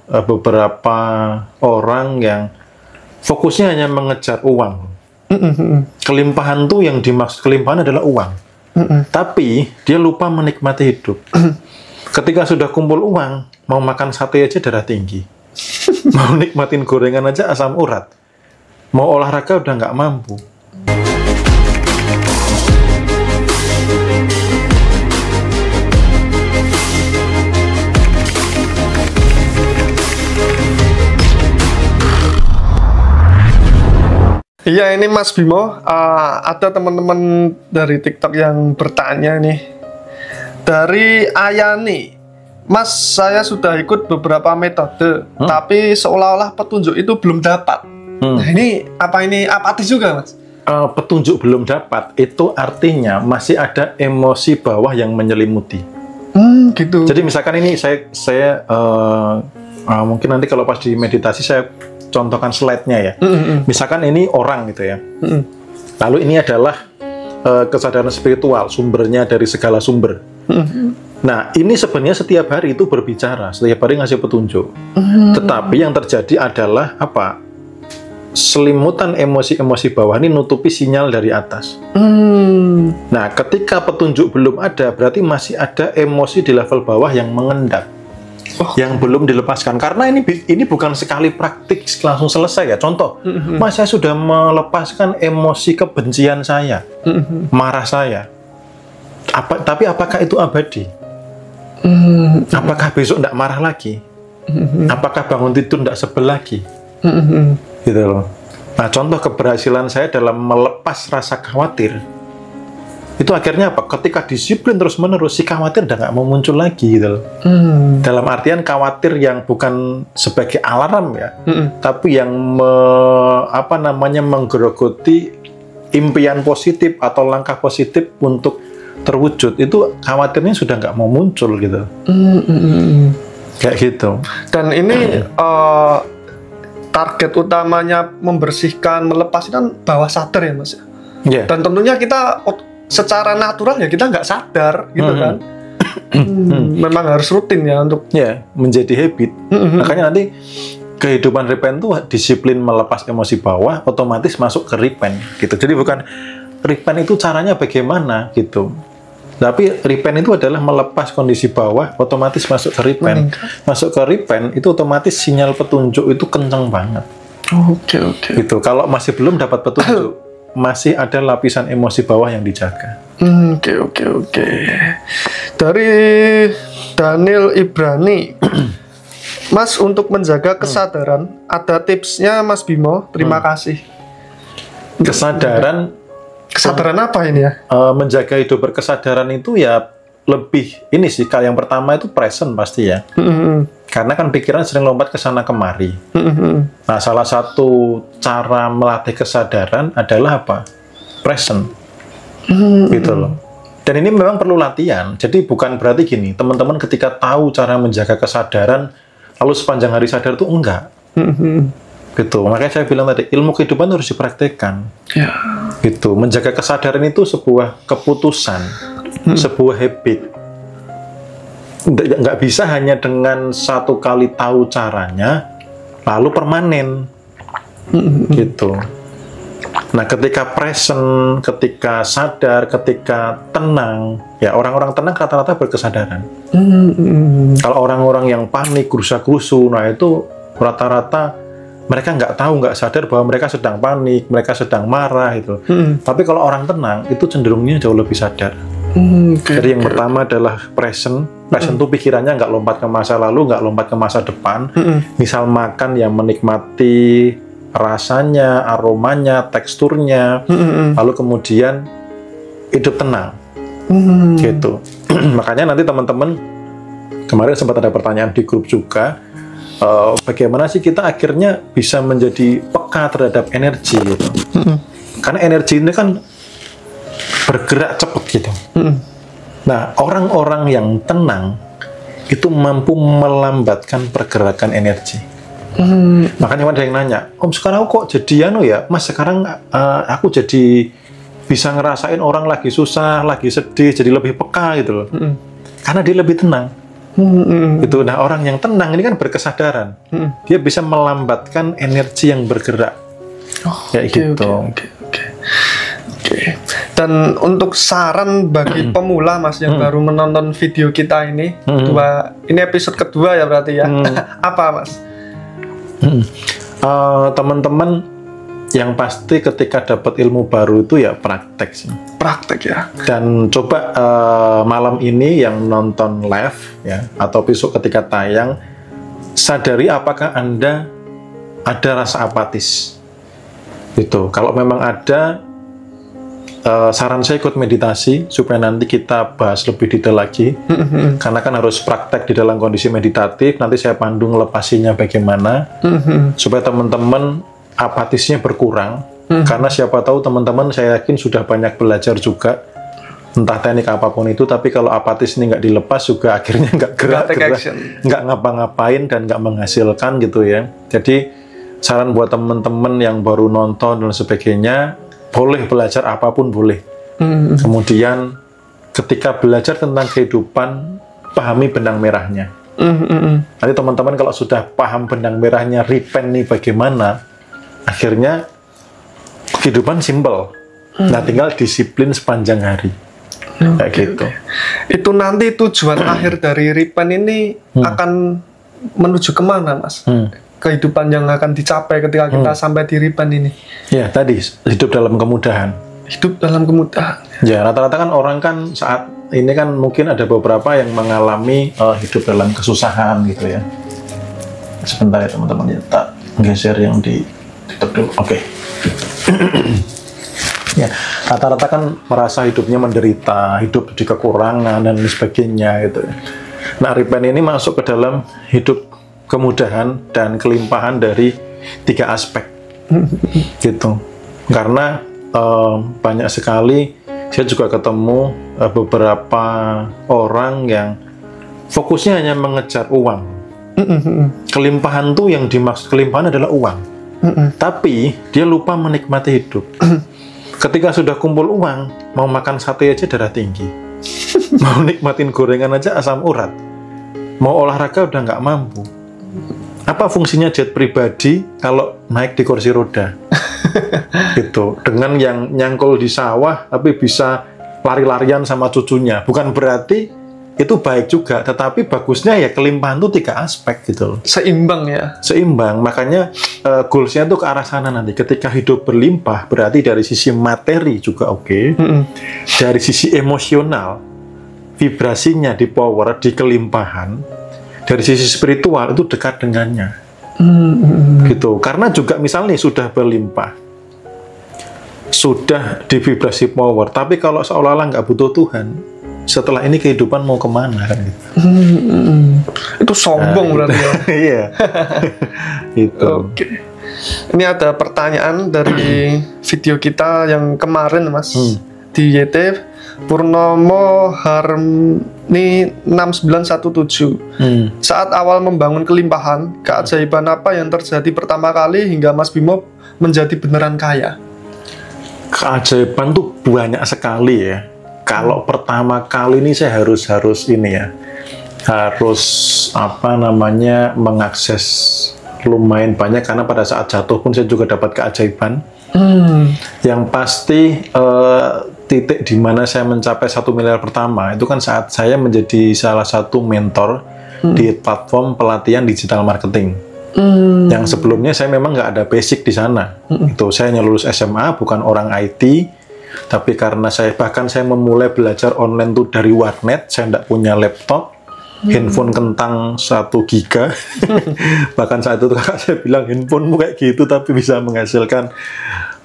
beberapa orang yang fokusnya hanya mengejar uang. Kelimpahan tuh yang dimaksud kelimpahan adalah uang. Tapi dia lupa menikmati hidup. Ketika sudah kumpul uang, mau makan sate aja darah tinggi. Mau nikmatin gorengan aja asam urat. Mau olahraga udah nggak mampu. Iya, ini Mas Bimo, ada teman-teman dari TikTok yang bertanya nih. Dari Ayani, Mas, saya sudah ikut beberapa metode, tapi seolah-olah petunjuk itu belum dapat. Nah, ini apatis juga, Mas? Petunjuk belum dapat, itu artinya masih ada emosi bawah yang menyelimuti. Gitu. Jadi misalkan ini saya mungkin nanti kalau pas di meditasi saya contohkan slide-nya ya. Misalkan ini orang gitu ya. Lalu ini adalah kesadaran spiritual, sumbernya dari segala sumber. Nah, ini sebenarnya setiap hari itu berbicara, setiap hari ngasih petunjuk. Tetapi yang terjadi adalah apa? Selimutan emosi-emosi bawah ini nutupi sinyal dari atas. Nah, ketika petunjuk belum ada, berarti masih ada emosi di level bawah yang mengendap. Yang belum dilepaskan, karena ini bukan sekali praktik langsung selesai ya. Contoh, Mas, saya sudah melepaskan emosi kebencian saya, marah saya. Tapi apakah itu abadi? Apakah besok tidak marah lagi? Apakah bangun tidur tidak sebel lagi? Gitu loh. Nah, contoh keberhasilan saya dalam melepas rasa khawatir itu akhirnya apa? Ketika disiplin terus-menerus, si khawatir udah nggak mau muncul lagi gitu loh. Dalam artian khawatir yang bukan sebagai alarm ya, tapi yang menggerogoti impian positif atau langkah positif untuk terwujud, itu khawatirnya sudah nggak mau muncul gitu. Kayak gitu. Dan ini target utamanya membersihkan, melepas kan bawah sadar ya, Mas. Yeah. Dan tentunya kita secara natural ya kita nggak sadar gitu kan. Memang harus rutin ya untuk menjadi habit. Makanya nanti kehidupan repent itu disiplin melepas emosi bawah, otomatis masuk ke repent gitu. Jadi bukan repent itu caranya bagaimana gitu, tapi repent itu adalah melepas kondisi bawah, otomatis masuk ke repent. Masuk ke repent itu otomatis sinyal petunjuk itu kencang banget. Oke. Gitu. Kalau masih belum dapat petunjuk, masih ada lapisan emosi bawah yang dijaga. Oke. Dari Daniel Ibrani, Mas, untuk menjaga kesadaran, ada tipsnya Mas Bimo? Terima kasih. Kesadaran apa ini ya? Menjaga hidup berkesadaran itu ya lebih ini sih. Yang pertama itu present pasti ya. Karena kan pikiran sering lompat ke sana kemari. Nah, salah satu cara melatih kesadaran adalah apa? Present. Gitu loh. Dan ini memang perlu latihan. Jadi bukan berarti gini, teman-teman ketika tahu cara menjaga kesadaran, lalu sepanjang hari sadar itu enggak. Gitu. Makanya saya bilang tadi, ilmu kehidupan harus dipraktekkan. Gitu. Menjaga kesadaran itu sebuah keputusan, sebuah habit. Nggak bisa hanya dengan satu kali tahu caranya lalu permanen gitu. Nah, ketika present, ketika sadar, ketika tenang, ya orang-orang tenang rata-rata berkesadaran. Kalau orang-orang yang panik, gerusa-gerusu, nah itu rata-rata mereka nggak tahu, nggak sadar bahwa mereka sedang panik, mereka sedang marah itu. Tapi kalau orang tenang itu cenderungnya jauh lebih sadar. Jadi yang pertama adalah present. Present itu pikirannya nggak lompat ke masa lalu, nggak lompat ke masa depan. Misal makan yang menikmati rasanya, aromanya, teksturnya, lalu kemudian hidup tenang. Gitu. Makanya nanti teman-teman, kemarin sempat ada pertanyaan di grup juga, bagaimana sih kita akhirnya bisa menjadi peka terhadap energi gitu. Karena energi ini kan bergerak cepat gitu. Nah, orang-orang yang tenang itu mampu melambatkan pergerakan energi. Makanya ada yang nanya, Om, sekarang kok jadi ya, Mas, sekarang aku jadi bisa ngerasain orang lagi susah, lagi sedih, jadi lebih peka gitu loh. Karena dia lebih tenang. Itu. Nah, orang yang tenang ini kan berkesadaran. Dia bisa melambatkan energi yang bergerak. Kayak gitu. Oke. Dan untuk saran bagi pemula Mas yang baru menonton video kita ini, ini episode kedua ya berarti ya. Apa Mas? Teman-teman, yang pasti ketika dapat ilmu baru itu ya praktek sih. Praktek ya. Dan coba malam ini yang nonton live ya, atau besok ketika tayang, sadari apakah Anda ada rasa apatis. Gitu. Kalau memang ada, saran saya ikut meditasi supaya nanti kita bahas lebih detail lagi. Karena kan harus praktek di dalam kondisi meditatif. Nanti saya pandu ngelepasinya bagaimana supaya teman-teman apatisnya berkurang. Karena siapa tahu teman-teman, saya yakin sudah banyak belajar juga entah teknik apapun itu, tapi kalau apatis ini nggak dilepas juga akhirnya nggak gerak-gerak, nggak ngapa-ngapain dan nggak menghasilkan gitu ya. Jadi saran buat teman-teman yang baru nonton dan sebagainya, boleh belajar apapun boleh. Kemudian ketika belajar tentang kehidupan, pahami benang merahnya. Nanti teman-teman kalau sudah paham benang merahnya, repent nih bagaimana, akhirnya kehidupan simple. Nah, tinggal disiplin sepanjang hari. Kayak gitu. Itu nanti tujuan akhir dari repent ini akan menuju kemana Mas? Kehidupan yang akan dicapai ketika kita sampai di repent ini. Ya, tadi hidup dalam kemudahan. Hidup dalam kemudahan. Ya, rata-rata kan orang kan saat ini kan mungkin ada beberapa yang mengalami hidup dalam kesusahan gitu ya. Sebentar ya teman-teman, ya tak geser yang di tutup dulu. Oke. Ya, rata-rata kan merasa hidupnya menderita, hidup di kekurangan dan sebagainya gitu ya. Nah, repent ini masuk ke dalam hidup kemudahan dan kelimpahan dari 3 aspek gitu. Karena banyak sekali saya juga ketemu beberapa orang yang fokusnya hanya mengejar uang. Kelimpahan tuh yang dimaksud kelimpahan adalah uang. Tapi dia lupa menikmati hidup. Ketika sudah kumpul uang, mau makan sate aja darah tinggi. Mau nikmatin gorengan aja asam urat. Mau olahraga udah nggak mampu. Apa fungsinya jet pribadi kalau naik di kursi roda? Gitu. Dengan yang nyangkul di sawah tapi bisa lari-larian sama cucunya. Bukan berarti itu baik juga, tetapi bagusnya ya kelimpahan itu 3 aspek gitu. Seimbang ya. Seimbang. Makanya goalsnya tuh ke arah sana nanti. Ketika hidup berlimpah, berarti dari sisi materi juga oke. Dari sisi emosional, vibrasinya di power, di kelimpahan. Dari sisi spiritual itu dekat dengannya, gitu. Karena juga misalnya sudah berlimpah, sudah di vibrasi power, tapi kalau seolah-olah nggak butuh Tuhan, setelah ini kehidupan mau kemana kan? Gitu. Itu sombong berarti ya. Iya. Gitu. Oke. Ini ada pertanyaan dari video kita yang kemarin Mas di YT. Purnomo Harmoni 6917. Saat awal membangun kelimpahan, keajaiban apa yang terjadi pertama kali hingga Mas Bimo menjadi beneran kaya? Keajaiban tuh banyak sekali ya. Kalau pertama kali ini saya harus ini ya, harus mengakses lumayan banyak, karena pada saat jatuh pun saya juga dapat keajaiban. Yang pasti titik di mana saya mencapai 1 miliar pertama itu kan saat saya menjadi salah satu mentor di platform pelatihan digital marketing. Yang sebelumnya saya memang nggak ada basic di sana. Itu saya hanya lulus SMA, bukan orang IT, tapi karena saya memulai belajar online tuh dari warnet. Saya nggak punya laptop, handphone kentang 1 giga. Bahkan saat itu kakak saya bilang, handphonemu kayak gitu tapi bisa menghasilkan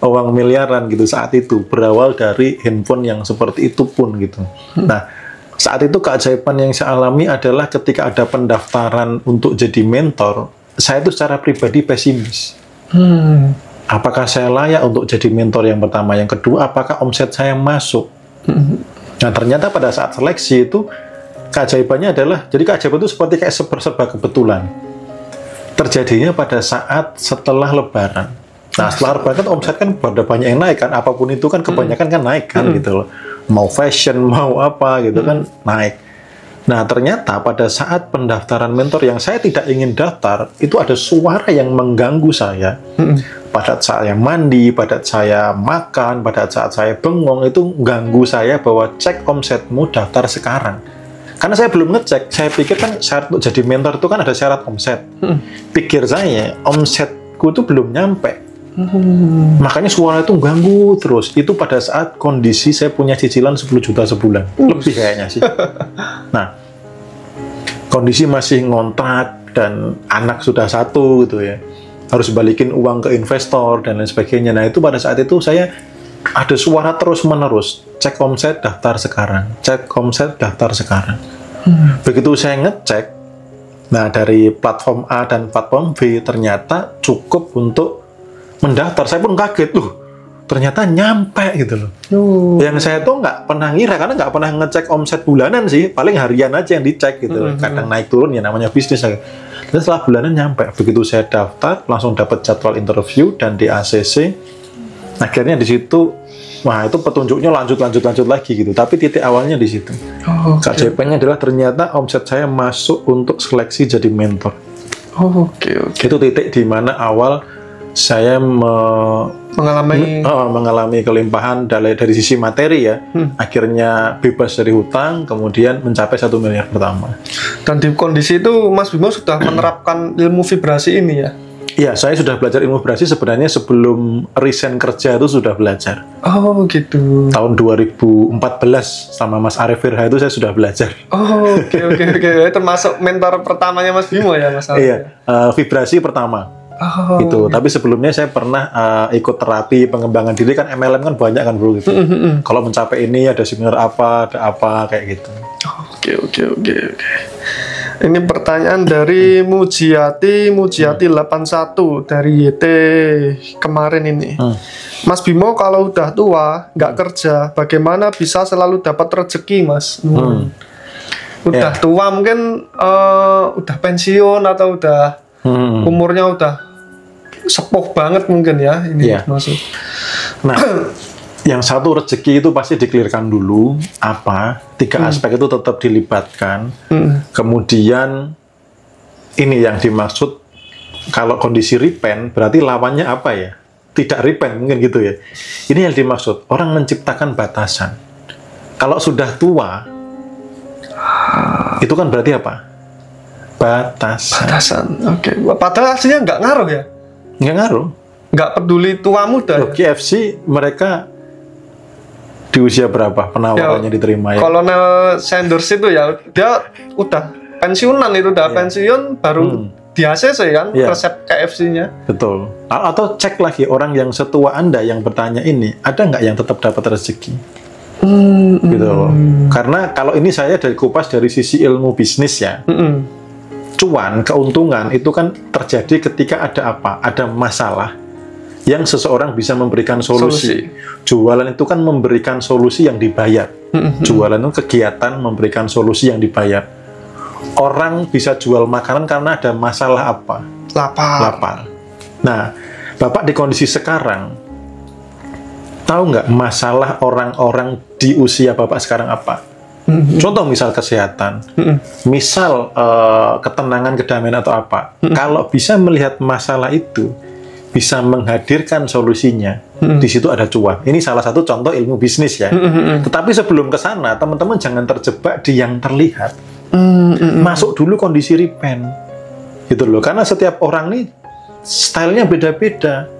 uang miliaran gitu. Saat itu berawal dari handphone yang seperti itu pun gitu. Nah, saat itu keajaiban yang saya alami adalah ketika ada pendaftaran untuk jadi mentor, saya itu secara pribadi pesimis. Apakah saya layak untuk jadi mentor yang pertama? Yang kedua, apakah omset saya masuk? Nah, ternyata pada saat seleksi itu keajaibannya adalah, jadi keajaiban itu seperti kayak serba kebetulan. Terjadinya pada saat setelah Lebaran. Nah, setelah Lebaran kan omset kan pada banyak yang naik kan, apapun itu kan kebanyakan kan naik kan gitu loh. Mau fashion, mau apa gitu kan naik. Nah, ternyata pada saat pendaftaran mentor yang saya tidak ingin daftar, itu ada suara yang mengganggu saya. Pada saat saya mandi, pada saat saya makan, pada saat saya bengong, itu ganggu saya bahwa cek omsetmu, daftar sekarang. Karena saya belum ngecek, saya pikir kan syarat untuk jadi mentor itu kan ada syarat omset. Pikir saya, omsetku itu belum nyampe. Makanya suara itu ganggu terus. Itu pada saat kondisi saya punya cicilan 10 juta sebulan. Lebih kayaknya sih. Nah, kondisi masih ngontrak dan anak sudah satu gitu ya. Harus balikin uang ke investor dan lain sebagainya. Nah, itu pada saat itu saya ada suara terus-menerus. Cek omset, daftar sekarang. Cek omset, daftar sekarang. Begitu saya ngecek, nah dari platform A dan platform B ternyata cukup untuk mendaftar. Saya pun kaget, ternyata nyampe gitu loh. Yang saya tuh nggak pernah ngira, karena nggak pernah ngecek omset bulanan sih, paling harian aja yang dicek gitu. Kadang naik turun ya, namanya bisnis. Dan setelah bulanan nyampe, begitu saya daftar, langsung dapat jadwal interview dan di ACC. Akhirnya di situ, wah itu petunjuknya lanjut lagi gitu. Tapi titik awalnya di situ. KJP-nya adalah ternyata omset saya masuk untuk seleksi jadi mentor. Itu titik di mana awal saya mengalami kelimpahan dari sisi materi ya. Akhirnya bebas dari hutang, kemudian mencapai 1 miliar pertama. Dan di kondisi itu Mas Bimo sudah menerapkan ilmu vibrasi ini ya? Iya, saya sudah belajar ilmu vibrasi sebenarnya sebelum resign kerja itu sudah belajar. Oh gitu. Tahun 2014 sama Mas Arif Firha itu saya sudah belajar. Oke. Termasuk mentor pertamanya Mas Bimo ya Mas Arif? Iya, vibrasi pertama. Gitu. Tapi sebelumnya saya pernah ikut terapi pengembangan diri, kan MLM kan banyak kan bro gitu. Kalau mencapai ini ada seminar apa, ada apa kayak gitu. Oke. Ini pertanyaan dari Mujiati 81 dari YT kemarin ini. Mas Bimo kalau udah tua nggak kerja, bagaimana bisa selalu dapat rezeki Mas? Udah tua mungkin udah pensiun atau udah umurnya udah sepuh banget mungkin ya ini maksud. Nah, yang satu rezeki itu pasti dikelirkan dulu apa 3 aspek itu tetap dilibatkan. Kemudian ini yang dimaksud kalau kondisi repent berarti lawannya apa ya? Tidak repent mungkin gitu ya. Ini yang dimaksud orang menciptakan batasan. Kalau sudah tua itu kan berarti apa? Batasan. Oke. Padahal aslinya nggak ngaruh ya? Nggak ngaruh. Nggak peduli tua muda. KFC mereka di usia berapa penawarannya diterima ya? Kolonel Sanders itu ya, dia udah pensiunan itu, pensiun baru di ACC kan, resep KFC-nya. Betul. Atau cek lagi orang yang setua Anda yang bertanya ini, ada nggak yang tetap dapat rezeki? Gitu loh. Karena kalau ini saya dari kupas dari sisi ilmu bisnis ya. Cuan, keuntungan itu kan terjadi ketika ada apa? Ada masalah yang seseorang bisa memberikan solusi. Jualan itu kan memberikan solusi yang dibayar. Jualan itu kegiatan memberikan solusi yang dibayar. Orang bisa jual makanan karena ada masalah apa? Lapar. Nah, Bapak di kondisi sekarang, tahu nggak masalah orang-orang di usia Bapak sekarang apa? Contoh misal kesehatan, misal ketenangan, kedamaian atau apa. Kalau bisa melihat masalah itu, bisa menghadirkan solusinya, di situ ada cuan. Ini salah satu contoh ilmu bisnis ya. Tetapi sebelum ke sana, teman-teman jangan terjebak di yang terlihat. Masuk dulu kondisi repent, gitu loh. Karena setiap orang nih stylenya beda-beda.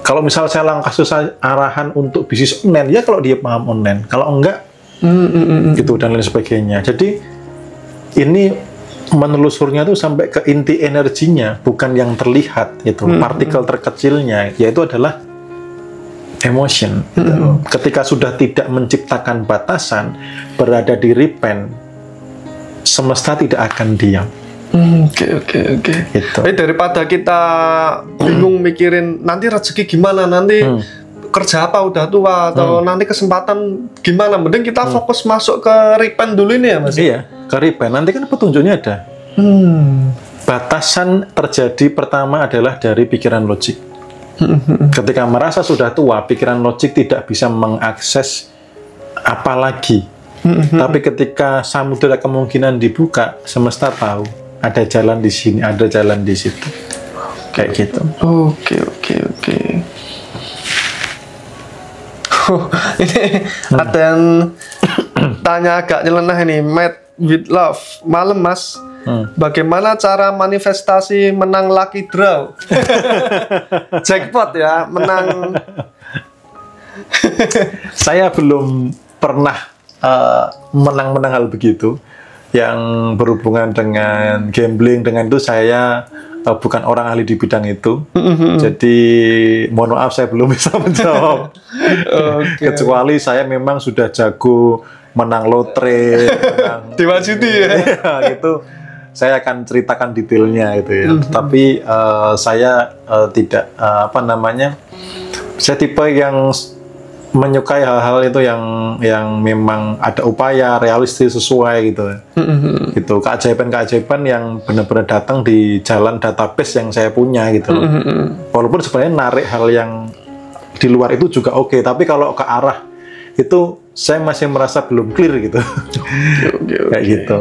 Kalau misal saya kasih arahan untuk bisnis online, ya kalau dia paham online. Kalau enggak, gitu dan lain sebagainya. Jadi ini menelusurnya tuh sampai ke inti energinya, bukan yang terlihat itu. Partikel terkecilnya yaitu adalah emotion gitu. Ketika sudah tidak menciptakan batasan, berada di repent, semesta tidak akan diam. Oke. Gitu. Daripada kita bingung mikirin nanti rezeki gimana, nanti kerja apa udah tua atau nanti kesempatan gimana, mending kita fokus masuk ke repent dulu ini ya Mas. Iya, ke repent. Nanti kan petunjuknya ada. Batasan terjadi pertama adalah dari pikiran logik. Ketika merasa sudah tua, pikiran logik tidak bisa mengakses apalagi Tapi ketika samudera kemungkinan dibuka, semesta tahu ada jalan di sini, ada jalan di situ. Kayak gitu. Oke. Ini ada yang tanya agak nyeleneh ini, Mad with Love. Malam Mas, bagaimana cara manifestasi menang lucky draw? Jackpot ya, menang. Saya belum pernah menang-menang hal begitu. Yang berhubungan dengan gambling, dengan itu saya bukan orang ahli di bidang itu. Jadi mohon maaf saya belum bisa menjawab. Kecuali saya memang sudah jago menang lotre, menang Dewa Judi ya. Gitu. Saya akan ceritakan detailnya gitu ya. Tapi saya tidak saya tipe yang menyukai hal-hal itu yang memang ada upaya realistis sesuai gitu. Gitu. Keajaiban yang benar-benar datang di jalan database yang saya punya gitu loh. Walaupun sebenarnya narik hal yang di luar itu juga oke, tapi kalau ke arah itu saya masih merasa belum clear gitu. Kayak gitu.